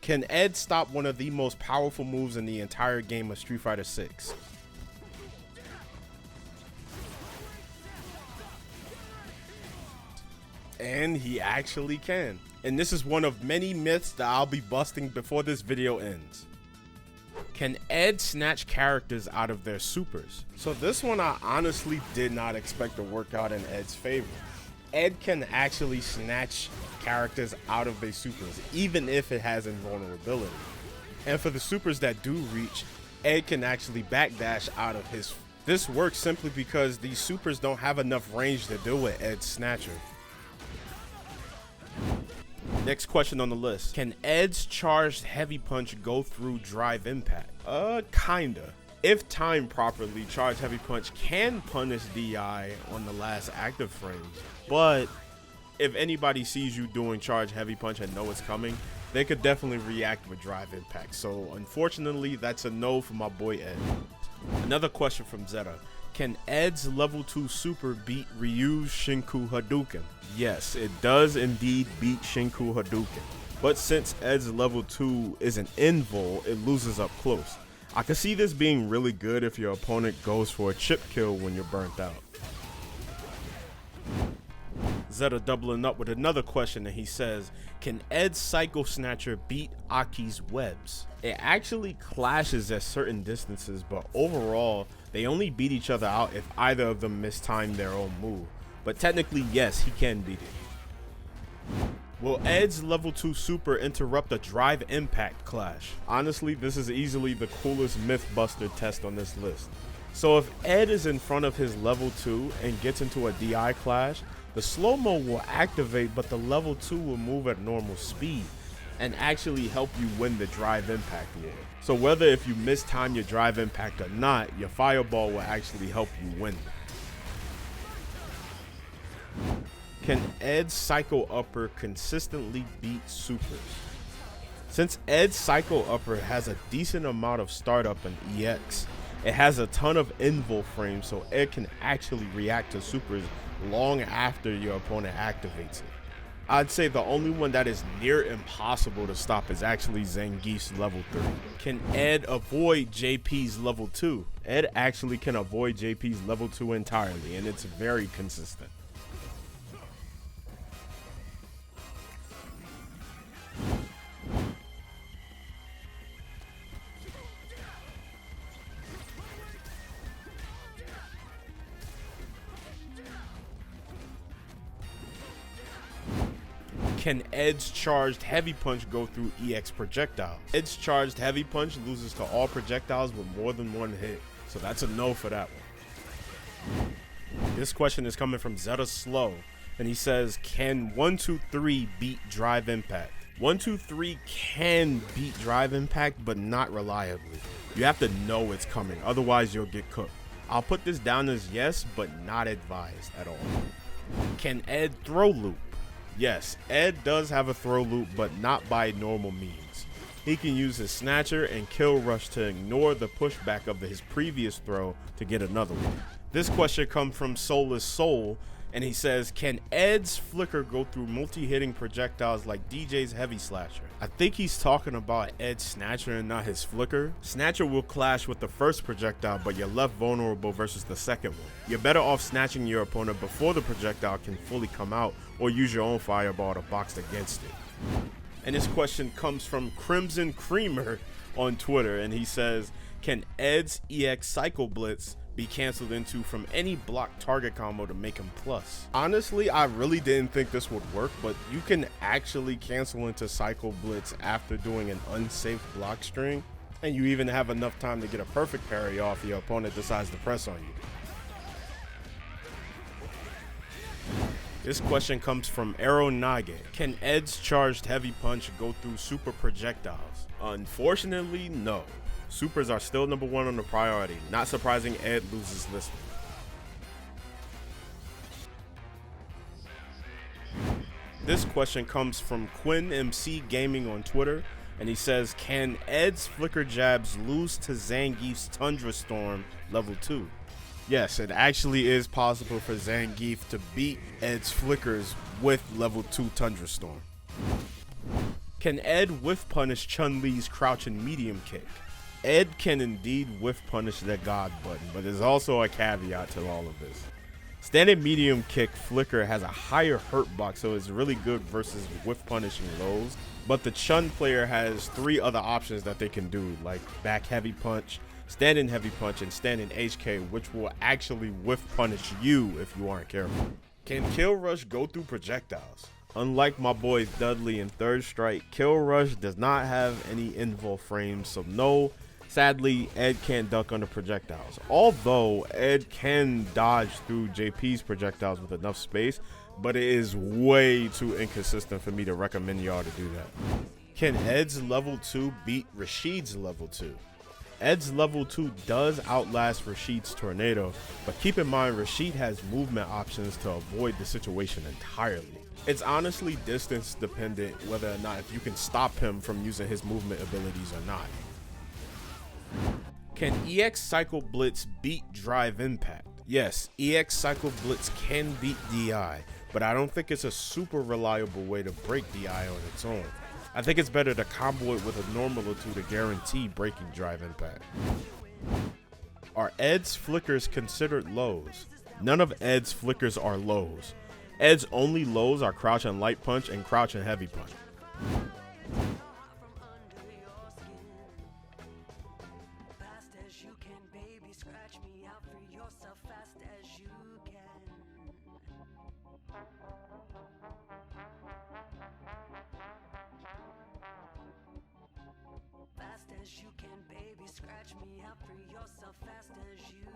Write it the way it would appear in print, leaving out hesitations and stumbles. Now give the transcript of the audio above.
Can Ed stop one of the most powerful moves in the entire game of Street Fighter 6? And he actually can. And this is one of many myths that I'll be busting before this video ends. Can Ed snatch characters out of their supers? So this one I honestly did not expect to work out in Ed's favor. Ed can actually snatch characters out of their supers, even if it has invulnerability. And for the supers that do reach, Ed can actually backdash out of his. This works simply because these supers don't have enough range to deal with Ed's snatcher. Next question on the list. Can Ed's charged heavy punch go through drive impact? Kinda. If timed properly, charged heavy punch can punish DI on the last active frames. But if anybody sees you doing charged heavy punch and know it's coming, they could definitely react with drive impact. So unfortunately, that's a no for my boy Ed. Another question from Zeta. Can Ed's level 2 super beat Ryu's Shinku Hadouken? Yes, it does indeed beat Shinku Hadouken. But since Ed's level 2 is an invul, it loses up close. I can see this being really good if your opponent goes for a chip kill when you're burnt out. Zeta doubling up with another question, and he says, can Ed's Psycho Snatcher beat Aki's webs? It actually clashes at certain distances, but overall, they only beat each other out if either of them mistime their own move. But technically, yes, he can beat it. Will Ed's level 2 super interrupt a drive impact clash? Honestly, this is easily the coolest Mythbuster test on this list. So if Ed is in front of his level 2 and gets into a DI clash, the slow-mo will activate, but the level 2 will move at normal speed and actually help you win the drive impact war. So whether if you mistime your drive impact or not, your fireball will actually help you win. Can Ed's Psycho Upper consistently beat supers? Since Ed's Psycho Upper has a decent amount of startup and EX, it has a ton of invul frames, so Ed can actually react to supers long after your opponent activates it. I'd say the only one that is near impossible to stop is actually Zangief's level 3. Can Ed avoid JP's level 2? Ed actually can avoid JP's level 2 entirely, and it's very consistent. Can Ed's charged heavy punch go through EX projectiles? Ed's charged heavy punch loses to all projectiles with more than one hit, so that's a no for that one. This question is coming from Zeta Slow, and he says, can 1-2-3 beat drive impact? 1-2-3 can beat drive impact, but not reliably. You have to know it's coming, otherwise you'll get cooked. I'll put this down as yes, but not advised at all. Can Ed throw loop? Yes, Ed does have a throw loop, but not by normal means. He can use his snatcher and kill rush to ignore the pushback of his previous throw to get another one. This question comes from Soulless Soul, and he says, can Ed's flicker go through multi-hitting projectiles like DJ's heavy slasher? I think he's talking about Ed's snatcher and not his flicker. Snatcher will clash with the first projectile, but you're left vulnerable versus the second one. You're better off snatching your opponent before the projectile can fully come out, or use your own fireball to box against it. And this question comes from Crimson Creamer on Twitter, and he says, can Ed's EX Psycho Blitz be canceled into from any block target combo to make him plus? Honestly, I really didn't think this would work, but you can actually cancel into Psycho Blitz after doing an unsafe block string, and you even have enough time to get a perfect parry off your opponent decides to press on you. This question comes from Arrow Nage. Can Ed's charged heavy punch go through super projectiles? Unfortunately, no. Supers are still number 1 on the priority. Not surprising Ed loses this one. This question comes from Quinn MC Gaming on Twitter, and he says, can Ed's flicker jabs lose to Zangief's Tundra Storm level 2? Yes, it actually is possible for Zangief to beat Ed's flickers with level 2 Tundra Storm. Can Ed whiff punish Chun-Li's crouching medium kick? Ed can indeed whiff punish the God button, but there's also a caveat to all of this. Standing medium kick flicker has a higher hurt box, so it's really good versus whiff punishing lows. But the Chun player has 3 other options that they can do, like back heavy punch, standing heavy punch, and standing HK, which will actually whiff punish you if you aren't careful. Can Kill Rush go through projectiles? Unlike my boys Dudley and Third Strike, Kill Rush does not have any invul frames, so no, sadly, Ed can't duck under projectiles. Although Ed can dodge through JP's projectiles with enough space, but it is way too inconsistent for me to recommend y'all to do that. Can Ed's level 2 beat Rashid's level 2? Ed's level 2 does outlast Rashid's tornado, but keep in mind Rashid has movement options to avoid the situation entirely. It's honestly distance dependent whether or not if you can stop him from using his movement abilities or not. Can EX Cycle Blitz beat Drive Impact? Yes, EX Cycle Blitz can beat DI, but I don't think it's a super reliable way to break DI on its own. I think it's better to combo it with a normal or two to guarantee breaking Drive Impact. Are Ed's flickers considered lows? None of Ed's flickers are lows. Ed's only lows are crouch and light punch and crouch and heavy punch. Fast as you can, baby, scratch me out, free yourself fast as you